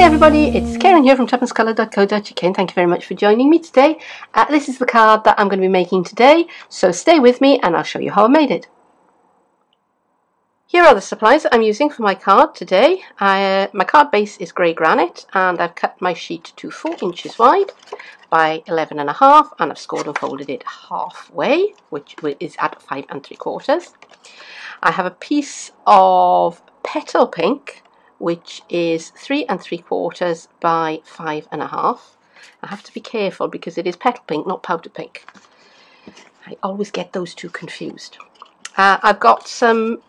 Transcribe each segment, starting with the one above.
everybody, it's Keren here from tuppencecolored.co.uk, and thank you very much for joining me today. This is the card that I'm going to be making today, so stay with me and I'll show you how I made it. Here are the supplies that I'm using for my card today. My card base is grey granite, and I've cut my sheet to 4 inches wide by 11.5, and I've scored and folded it halfway, which is at 5 3/4. I have a piece of petal pink, which is 3 3/4 by 5.5. I have to be careful because it is petal pink, not powder pink. I always get those two confused. I've got some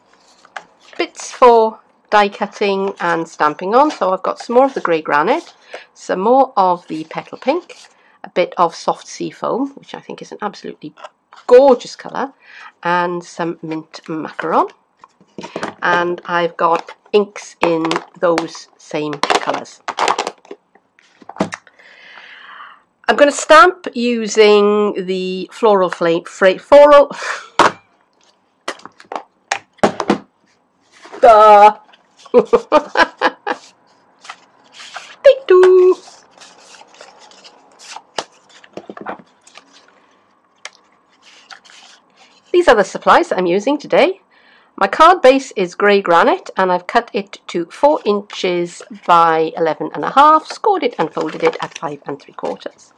bits for die cutting and stamping on, so I've got some more of the grey granite, some more of the petal pink, a bit of soft sea foam, which I think is an absolutely gorgeous colour, and some mint macaron. And I've got inks in those same colours. I'm going to stamp using the floral These are the supplies that I'm using today. My card base is grey granite, and I've cut it to 4 inches by 11.5, scored it and folded it at 5 3/4.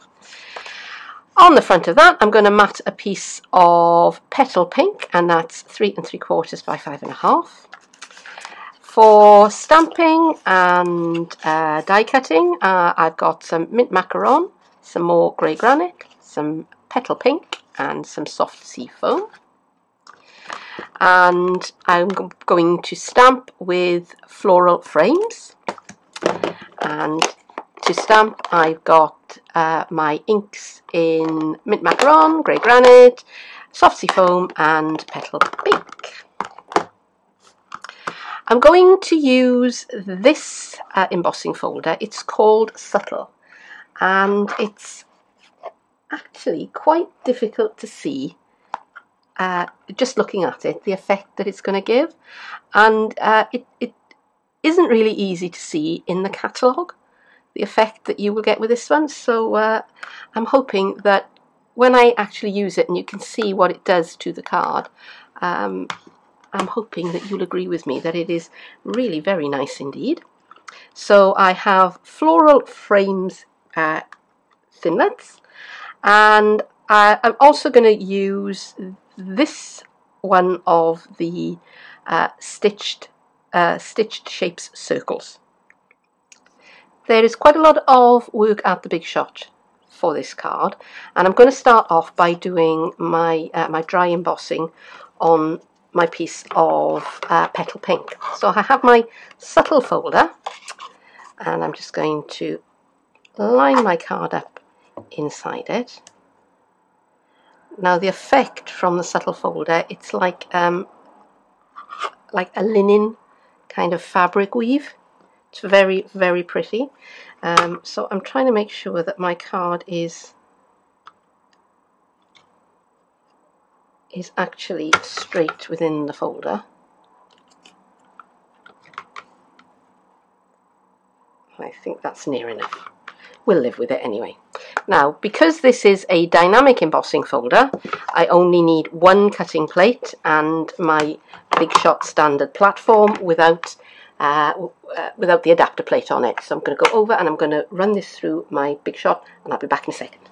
On the front of that, I'm going to mat a piece of petal pink, and that's 3 3/4 by 5.5. For stamping and die cutting, I've got some mint macaron, some more grey granite, some petal pink, and some soft sea foam. And I'm going to stamp with floral frames, and to stamp I've got my inks in mint macaron, grey granite, soft sea foam and petal pink. I'm going to use this embossing folder. It's called Subtle, and it's actually quite difficult to see just looking at it, the effect that it's going to give, and it isn't really easy to see in the catalogue, the effect that you will get with this one. So I'm hoping that when I actually use it and you can see what it does to the card, I'm hoping that you'll agree with me that it is really very nice indeed. So I have floral frames thinlits, and I'm also going to use this one of the stitched shapes circles. There is quite a lot of work at the big shot for this card, and I'm going to start off by doing my my dry embossing on my piece of petal pink. So I have my Subtle folder, and I'm just going to line my card up inside it. Now the effect from the Subtle folder, it's like a linen kind of fabric weave. It's very, very pretty. So I'm trying to make sure that my card is actually straight within the folder. I think that's near enough. We'll live with it anyway. Now, because this is a dynamic embossing folder, I only need one cutting plate and my Big Shot standard platform without the adapter plate on it. So I'm going to go over and I'm going to run this through my Big Shot, and I'll be back in a second.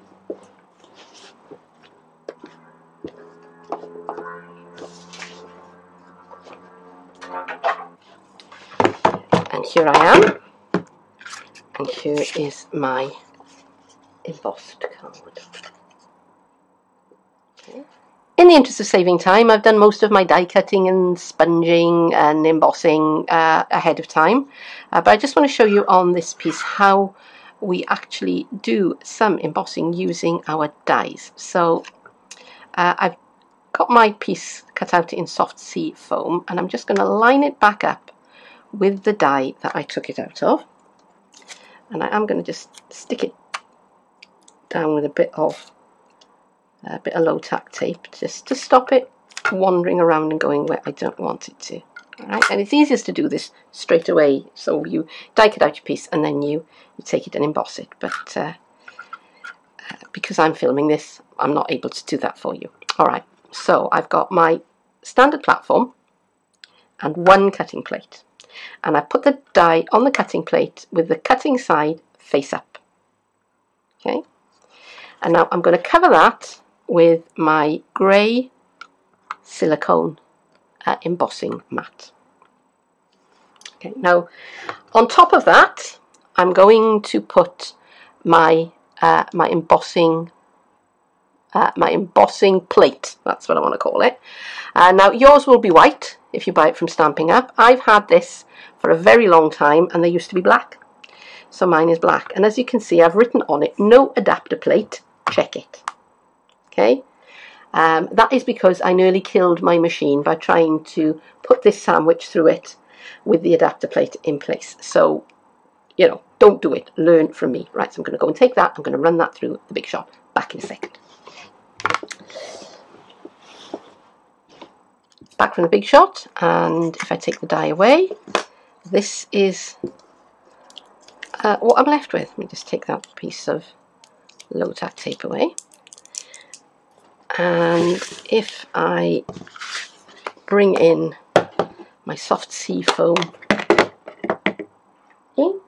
And here I am, and here is my embossed card. Okay. In the interest of saving time, I've done most of my die cutting and sponging and embossing ahead of time, but I just want to show you on this piece how we actually do some embossing using our dies. So I've got my piece cut out in soft sea foam, and I'm just going to line it back up with the die that I took it out of, and I am going to just stick it down with a bit of low tack tape just to stop it wandering around and going where I don't want it to. Alright, and it's easiest to do this straight away. So you die cut out your piece and then you take it and emboss it. But because I'm filming this, I'm not able to do that for you. Alright, so I've got my standard platform and one cutting plate. And I put the die on the cutting plate with the cutting side face up. Okay, and now I'm going to cover that with my grey silicone embossing mat. Okay, now on top of that, I'm going to put my my embossing plate. That's what I want to call it. Now yours will be white if you buy it from Stampin' Up. I've had this for a very long time and they used to be black. So mine is black. And as you can see, I've written on it, no adapter plate, check it. Okay. That is because I nearly killed my machine by trying to put this sandwich through it with the adapter plate in place. So, you know, don't do it. Learn from me. Right, so I'm going to go and take that. I'm going to run that through the Big Shot. Back in a second. Back from the Big Shot, and if I take the die away, this is what I'm left with. Let me just take that piece of low tack tape away. And if I bring in my soft sea foam ink,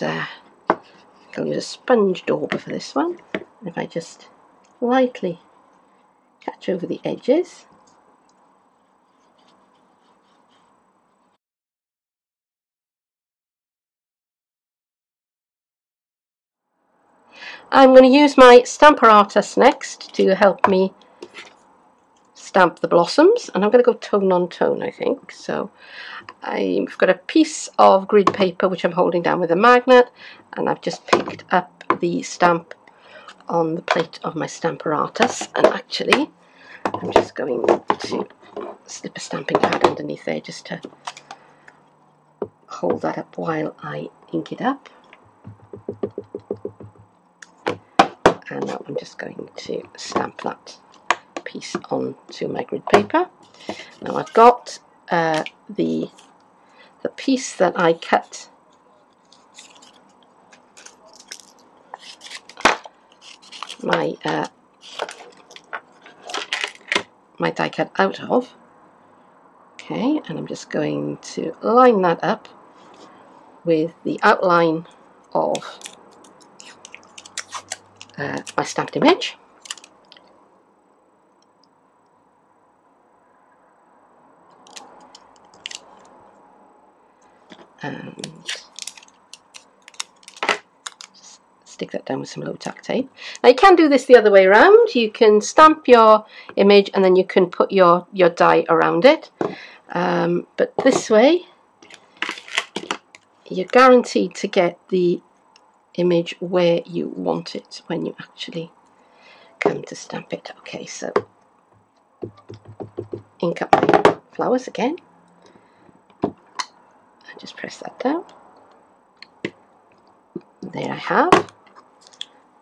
and I'll use a sponge dauber for this one. And if I just lightly catch over the edges, I'm going to use my Stampartus next to help me stamp the blossoms, and I'm going to go tone on tone, I think. So I've got a piece of grid paper which I'm holding down with a magnet, and I've just picked up the stamp on the plate of my Stampartus, and actually I'm just going to slip a stamping pad underneath there just to hold that up while I ink it up. And now I'm just going to stamp that piece onto my grid paper. Now I've got the piece that I cut my my die cut out of. Okay, and I'm just going to line that up with the outline of my stamped image. And just stick that down with some low tack tape. Now you can do this the other way around. You can stamp your image and then you can put your die around it. But this way, you're guaranteed to get the image where you want it when you actually come to stamp it. Okay, so ink up my flowers again. I just press that down. There I have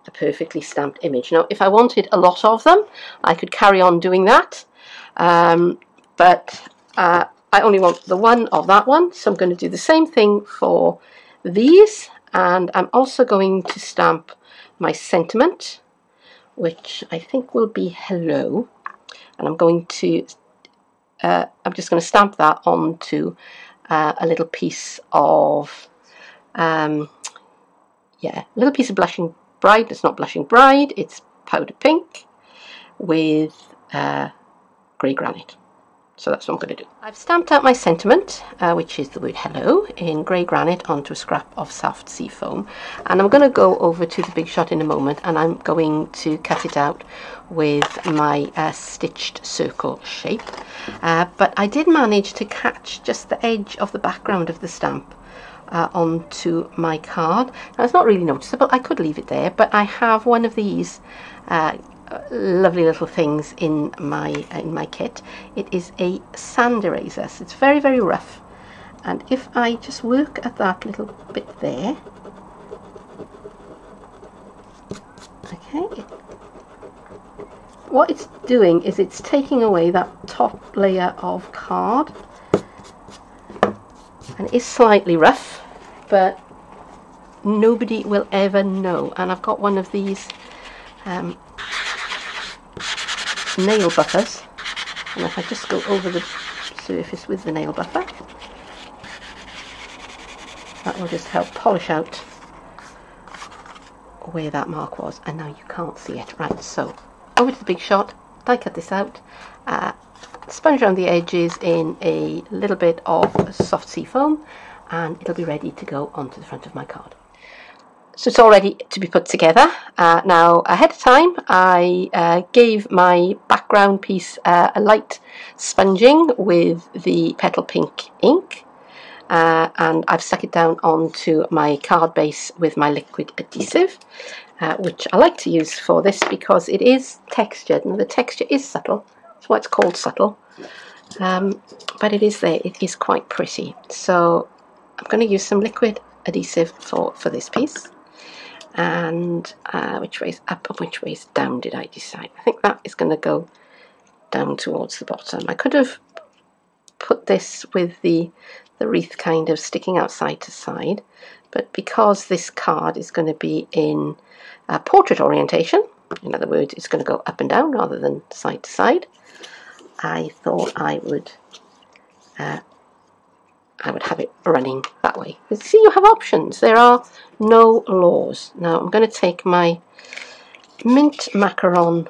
a perfectly stamped image. Now, if I wanted a lot of them, I could carry on doing that. But I only want the one of that one, so I'm going to do the same thing for these. And I'm also going to stamp my sentiment, which I think will be hello. And I'm going to, I'm just going to stamp that onto a little piece of, yeah, a little piece of Blushing Bride. It's not Blushing Bride, it's powder pink with grey granite. So that's what I'm going to do. I've stamped out my sentiment, which is the word hello, in grey granite onto a scrap of soft sea foam. And I'm going to go over to the Big Shot in a moment and I'm going to cut it out with my stitched circle shape. But I did manage to catch just the edge of the background of the stamp onto my card. Now it's not really noticeable, I could leave it there, but I have one of these lovely little things in my kit. It is a sand eraser, so it's very, very rough, and if I just work at that little bit there, okay, what it's doing is it's taking away that top layer of card and it is slightly rough, but nobody will ever know. And I've got one of these nail buffers, and if I just go over the surface with the nail buffer, that will just help polish out where that mark was. And now you can't see it. Right, so over to the Big Shot, die cut this out, sponge around the edges in a little bit of soft sea foam, and it'll be ready to go onto the front of my card. So it's all ready to be put together. Now, ahead of time, I gave my background piece a light sponging with the Petal Pink ink, and I've stuck it down onto my card base with my liquid adhesive, which I like to use for this because it is textured, and the texture is subtle. That's why it's called subtle, but it is there. It is quite pretty. So I'm going to use some liquid adhesive for this piece. And which way's up and which way's down did I decide? I think that is going to go down towards the bottom. I could have put this with the wreath kind of sticking out side to side, but because this card is going to be in portrait orientation, in other words it's going to go up and down rather than side to side, I thought I would have it running that way. But see, you have options. There are no laws. Now I'm going to take my mint macaron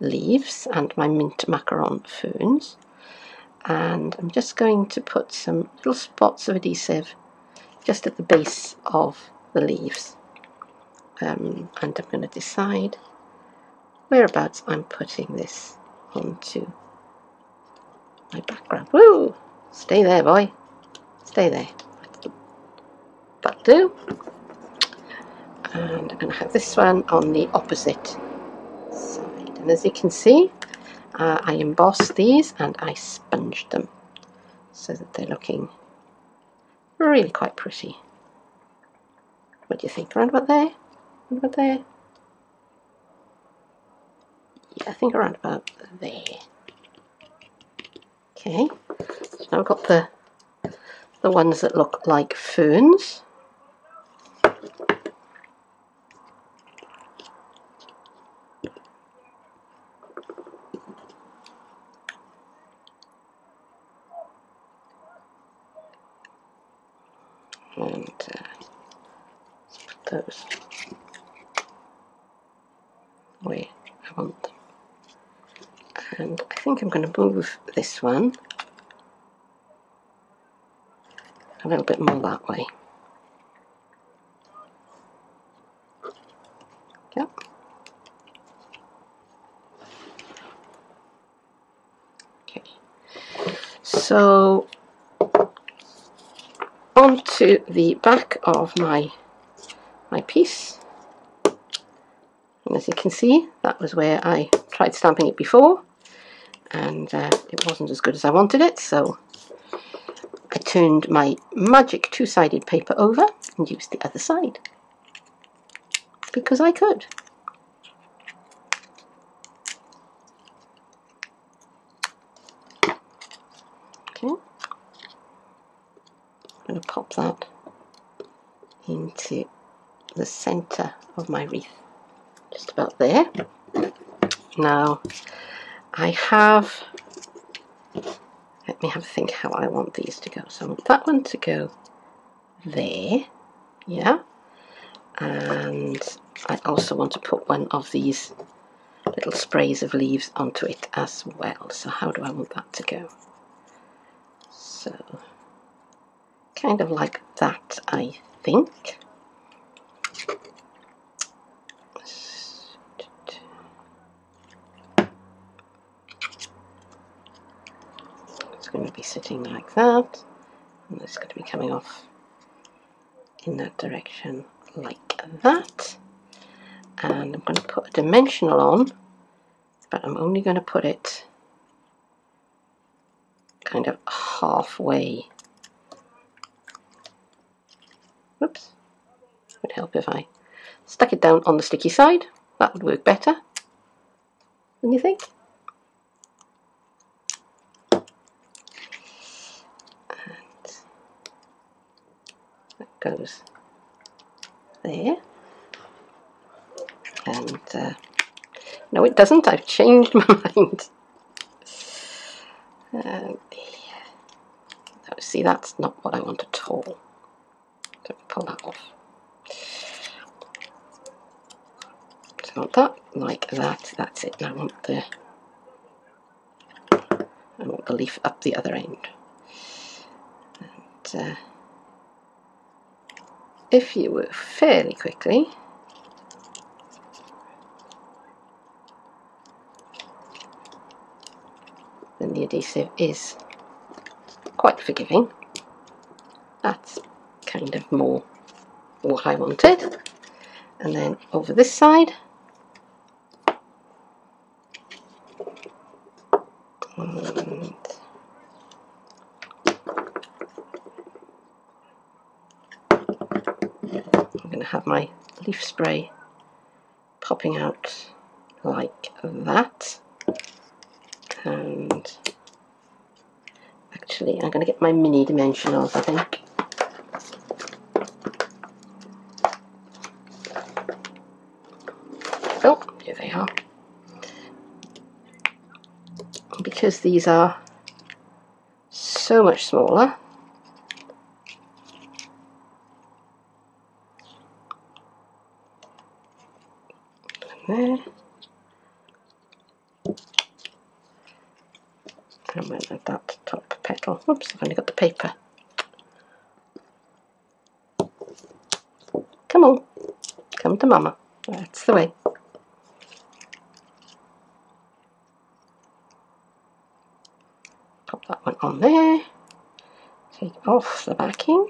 leaves and my mint macaron ferns, and I'm just going to put some little spots of adhesive just at the base of the leaves, and I'm going to decide whereabouts I'm putting this onto my background. Woo! Stay there, boy. Stay there. That'll do. And I'm going to have this one on the opposite side. And as you can see, I embossed these and I sponged them so that they're looking really quite pretty. What do you think? Around about there? Around about there? Yeah, I think around about there. Okay. So now I've got the ones that look like ferns. And let's put those where I want them. And I think I'm going to move this one a little bit more that way. Yep. Okay. So onto the back of my piece, and as you can see, that was where I tried stamping it before, and it wasn't as good as I wanted it, so I turned my magic two-sided paper over and used the other side because I could. Okay, I'm going to pop that into the center of my wreath, just about there. Now I have, let me have a think how I want these to go. So I want that one to go there, yeah, and I also want to put one of these little sprays of leaves onto it as well. So how do I want that to go? So kind of like that, I think. It's going to be sitting like that, and it's going to be coming off in that direction like that. And I'm going to put a dimensional on, but I'm only going to put it kind of halfway. Oops, it would help if I stuck it down on the sticky side. That would work better, don't you think? And goes there. And no, it doesn't. I've changed my mind. No, see, that's not what I want at all. So pull that off. So I want that like that. That's it. And I want the leaf up the other end. And if you work fairly quickly, then the adhesive is quite forgiving. That's kind of more what I wanted. And then over this side, and I'm going to have my leaf spray popping out like that. And actually, I'm going to get my mini dimensionals, I think. Oh, here they are. Because these are so much smaller, there. And then at that top petal. Oops, I've only got the paper. Come on, come to Mama. That's the way. Pop that one on there. Take off the backing.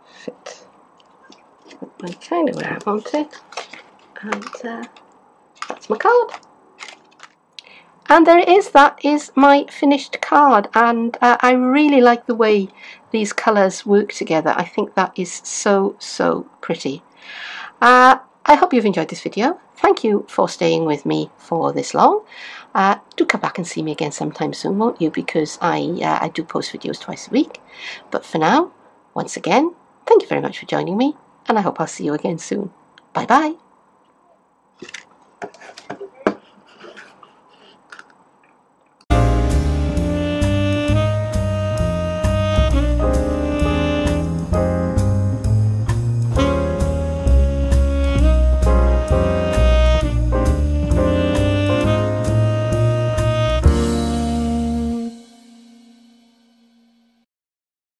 Fit kind of where I want it. And that's my card. And there it is. That is my finished card, and I really like the way these colours work together. I think that is so pretty. I hope you've enjoyed this video. Thank you for staying with me for this long. Do come back and see me again sometime soon, won't you? Because I do post videos twice a week. But for now, once again, thank you very much for joining me, and I hope I'll see you again soon. Bye bye.